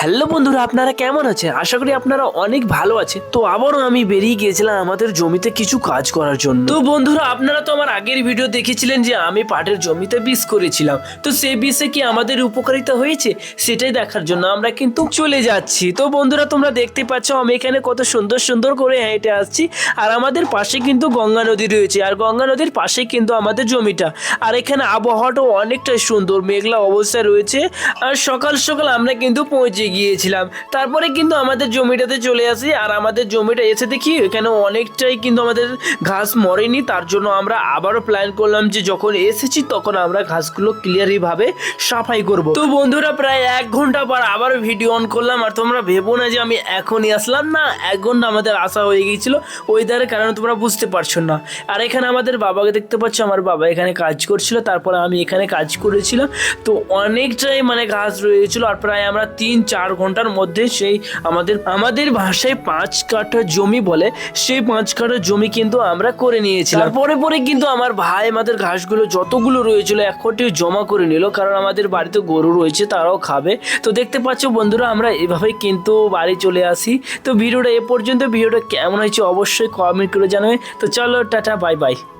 Hello বন্ধুরা, আপনারা কেমন আছেন? আশা করি আপনারা অনেক ভালো আছেন। তো আবারও আমি বেরিয়ে গিয়েছিলাম আমাদের জমিতে কিছু কাজ করার জন্য। তো বন্ধুরা, আপনারা তো আমার আগের ভিডিও দেখেছিলেন যে আমি পাটের জমিতে বীজ করেছিলাম। তো সেই বীজে কি আমাদের উপকারিতা হয়েছে সেটাই দেখার জন্য আমরা কিন্তু চলে যাচ্ছি। তো বন্ধুরা, তোমরা দেখতে পাচ্ছ আমি এখানে কত সুন্দর সুন্দর করে হেঁটে আসছি। আর আমাদের পাশে কিন্তু গঙ্গা নদী রয়েছে, আর গঙ্গা নদীর পাশে কিন্তু আমাদের জমিটা। আর এখানে আবহাওয়াটাও অনেকটাই সুন্দর, মেঘলা অবস্থায় রয়েছে। আর সকাল সকাল আমরা কিন্তু পৌঁছে গিয়েছিলাম। তারপরে কিন্তু আমাদের জমিটাতে চলে আসি, আর আমাদের জমিটা এসে দেখি এখানে অনেকটাই কিন্তু আমাদের ঘাস মরেনি। তার জন্য আমরা আবারও প্ল্যান করলাম যে যখন এসেছি তখন আমরা ঘাসগুলো ক্লিয়ারলি ভাবে সাফাই করব। তো বন্ধুরা, প্রায় 1 ঘন্টা পর আবারও ভিডিও অন করলাম। আর তোমরা ভেবো না যে আমি এখনই আসলাম, না, 1 ঘন্টা আমাদের আসা হয়ে গিয়েছিল ওয়েদারের কারণে, তোমরা বুঝতে পারছো না। আর এখানে আমাদের বাবাকে দেখতে পাচ্ছ, আমার বাবা এখানে কাজ করছিল, তারপরে আমি এখানে কাজ করেছিলাম। তো অনেকটাই ঘাস রয়েছিল। আর প্রায় আমরা 3-4 ঘন্টার মধ্যে সেই আমাদের ভাষায় 5 কাঠা জমি বলে, সেই 5 কাঠা জমি কিন্তু আমরা করে নিয়েছিলাম। তারপরে কিন্তু আমার ভাই আমাদের ঘাসগুলো যতগুলো রয়েছিল একটি জমা করে নিল, কারণ আমাদের বাড়িতে গরু রয়েছে, তারাও খাবে। তো দেখতে পাচ্ছ বন্ধুরা, আমরা এভাবেই কিন্তু বাড়ি চলে আসি। তো ভিডিওটা এ পর্যন্ত। ভিডিওটা কেমন হয়েছে অবশ্যই কমেন্ট করে জানাবে। তো চলো, টাটা, বাই বাই।